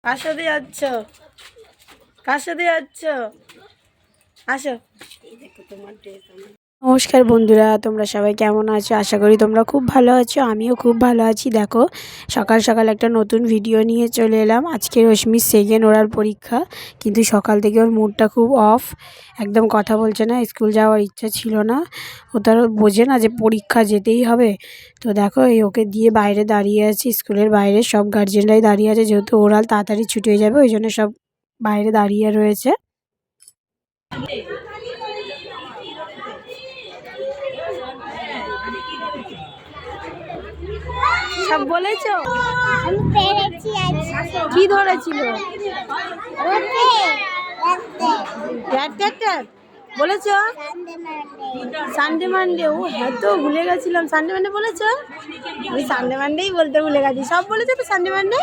কার সাথে যাচ্ছ? কার সাথে যাচ্ছ? আসো। নমস্কার বন্ধুরা, তোমরা সবাই কেমন আছো? আশা করি তোমরা খুব ভালো আছো। আমিও খুব ভালো আছি। দেখো, সকাল সকাল একটা নতুন ভিডিও নিয়ে চলে এলাম। আজকে রশ্মির সেকেন্ড ওরাল পরীক্ষা, কিন্তু সকাল থেকে ওর মুডটা খুব অফ, একদম কথা বলছে না। স্কুল যাওয়ার ইচ্ছা ছিল না। ও তার বোঝে না যে পরীক্ষা যেতেই হবে। তো দেখো, এই ওকে দিয়ে বাইরে দাঁড়িয়ে আছি, স্কুলের বাইরে সব গার্জেনরাই দাঁড়িয়ে আছে, যেহেতু ওরাল তাড়াতাড়ি ছুটি হয়ে যাবে, ওই জন্য সব বাইরে দাঁড়িয়ে রয়েছে। সব বলেছো? আমি পেরেছি আজ। কি ধরেছিল? বলেছো? Sunday Monday. ও হ্যাঁ, তো ভুলে গেছিলাম। সানডে মানডে বলেছো? আমি সানডে মানডেই বলতে ভুলে গেছি। সব বলেছো তো সানডে মানডে?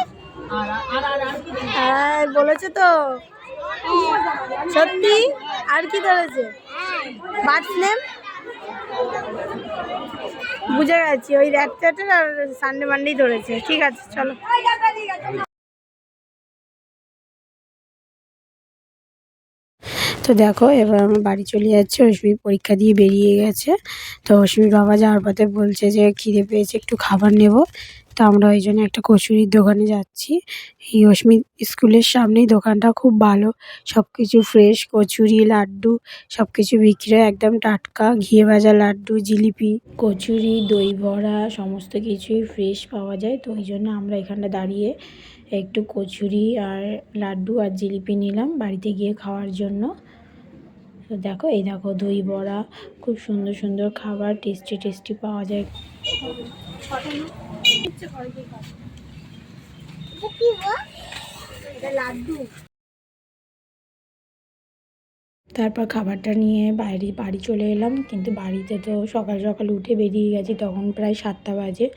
হ্যাঁ বলেছো তো, সত্যি? আর কি ধরেছে? বার্ডস নেম বুঝে গেছি, ওই র্যাট চ্যাটের আর সানডে মানডেই ধরেছে। ঠিক আছে, চলো। তো দেখো, এবার আমার বাড়ি চলে যাচ্ছে। অশ্মি পরীক্ষা দিয়ে বেরিয়ে গেছে। তো অশ্মির বাবা যাওয়ার পথে বলছে যে খিদে পেয়েছে, একটু খাবার নেব। তো আমরা ওই জন্য একটা কচুরির দোকানে যাচ্ছি। এই অশ্মির স্কুলের সামনেই দোকানটা, খুব ভালো, সব কিছু ফ্রেশ, কচুরি, লাড্ডু সব কিছু বিক্রি হয়, একদম টাটকা। ঘিয়ে ভাজা লাড্ডু, জিলিপি, কচুরি, দই বড়া সমস্ত কিছুই ফ্রেশ পাওয়া যায়। তো ওই জন্য আমরা এখানটা দাঁড়িয়ে একটু কচুরি আর লাড্ডু আর জিলিপি নিলাম বাড়িতে গিয়ে খাওয়ার জন্য। তো দেখো, এই দেখো দই বড়া, খুব সুন্দর সুন্দর খাবার, টেস্টি টেস্টি পাওয়া যায়। লাড্ডু। তারপর খাবারটা নিয়ে বাড়ি চলে এলাম, কিন্তু বাড়িতে তো সকাল সকাল উঠে বেরিয়ে গেছি, তখন প্রায় 7টা বাজে।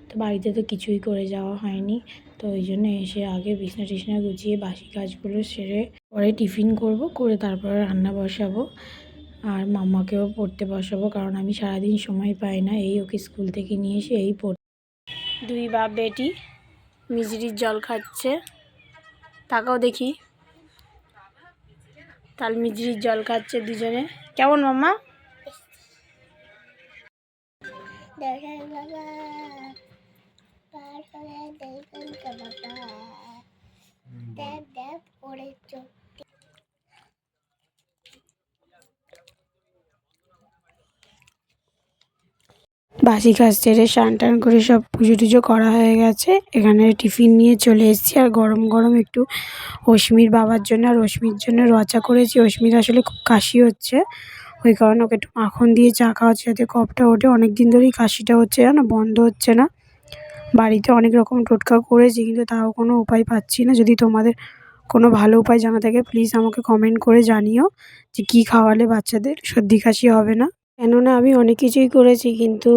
তো বাড়িতে তো কিছুই করে যাওয়া হয়নি। তো ওই জন্য এসে আগে বিছনা টিছনা গুছিয়ে বাসি কাজগুলো সেরে পরে টিফিন করব, করে তারপরে রান্না বসাবো। আর মাম্মাকেও পড়তে বসাবো, কারণ আমি সারাদিন সময় পাই না। এই ওকে স্কুল থেকে নিয়ে এসে এই পড়তে। দুই বাপ বেটি মিজরির জল খাচ্ছে। তাকাও দেখি, তাল মিজরির জল খাচ্ছে দুজনে। কেমন মাম্মা? বাসি কাজ ছেড়ে স্নান টান করে সব পুজো টুজো করা হয়ে গেছে। এখানে টিফিন নিয়ে চলে এসেছি, আর গরম গরম একটু অশ্মির বাবার জন্য আর অশ্মির জন্য রচা করেছি। অশ্মির আসলে খুব কাশি হচ্ছে, ওই কারণে ওকে একটু মাখন দিয়ে চা খাওয়াচ্ছে, যাতে কফটা ওঠে। অনেক দিন ধরেই কাশিটা হচ্ছে, জানো, বন্ধ হচ্ছে না। বাড়িতে অনেক রকম টোটকা করেছি, কিন্তু তাও কোনো উপায় পাচ্ছি না। যদি তোমাদের কোনো ভালো উপায় জানা থাকে, প্লিজ আমাকে কমেন্ট করে জানিও যে কী খাওয়ালে বাচ্চাদের সর্দি কাশি হবে না। কেননা আমি অনেক কিছুই করেছি, কিন্তু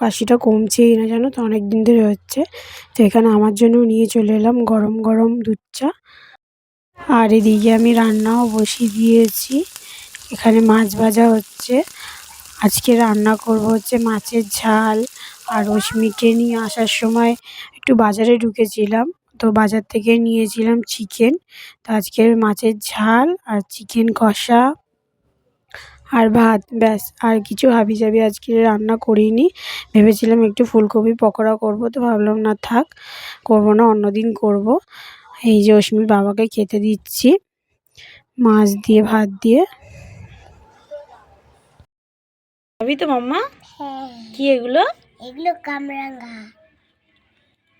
কাশিটা কমছেই না, জানো তো, অনেক দিন ধরে হচ্ছে। তো এখানে আমার জন্য নিয়ে চলে এলাম গরম গরম দুধ চা। আর এদিকে আমি রান্নাও বসিয়ে দিয়েছি। এখানে মাছ ভাজা হচ্ছে। আজকে রান্না করব হচ্ছে মাছের ঝাল। আর রশ্মিকে নিয়ে আসার সময় একটু বাজারে ঢুকেছিলাম, তো বাজার থেকে নিয়েছিলাম চিকেন। তো আজকে মাছের ঝাল আর চিকেন কষা আর ভাত, ব্যাস। আর কিছু হাবিজাবি আজকে রান্না করিনি। ভেবেছিলাম একটু ফুলকপি পকোড়া করব, তো ভাবলাম না, থাক, করবো না, অন্যদিন করব। এই যে অশ্মির বাবাকে খেতে দিচ্ছি মাছ দিয়ে, ভাত দিয়ে। খাবি তো মাম্মা? হ্যাঁ। কি এগুলো? এগুলো কামরাঙ্গা।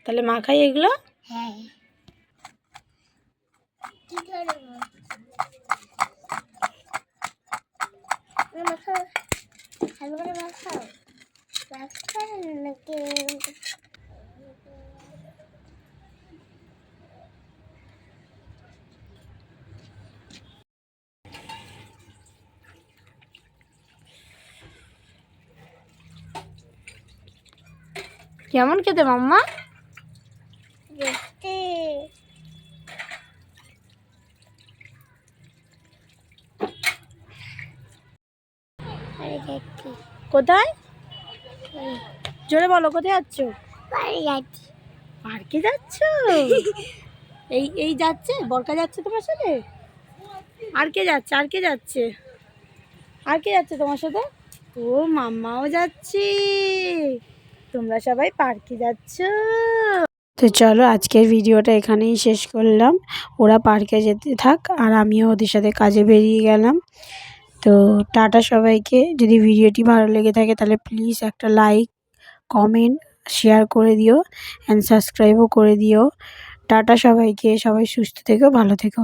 তাহলে মা খাই এগুলো? হ্যাঁ। কি করবো? মাখাও, ভালো করে মাখাও। মাখাও নাকি? কেমন খেতে মাম্মা? দেখতে কোথায়? জোরে বলো, কোথায় যাচ্ছ? বাড়ি যাচ্ছি। পার্কে যাচ্ছ? এই যাচ্ছে, বরকা যাচ্ছে তোমার সাথে? আর কে যাচ্ছে তোমার সাথে? ও মাম্মাও যাচ্ছে। তোমরা সবাই পার্কে যাচ্ছ। তো চলো আজকের ভিডিওটা এখানেই শেষ করলাম। ওরা পার্কে যেতে থাক আর আমিও ওদের সাথে কাজে বেরিয়ে গেলাম। তো টাটা সবাইকে। যদি ভিডিওটি ভালো লেগে থাকে তাহলে প্লিজ একটা লাইক, কমেন্ট, শেয়ার করে দিও অ্যান্ড সাবস্ক্রাইবও করে দিও। টাটা সবাইকে। সবাই সুস্থ থেকো, ভালো থেকো।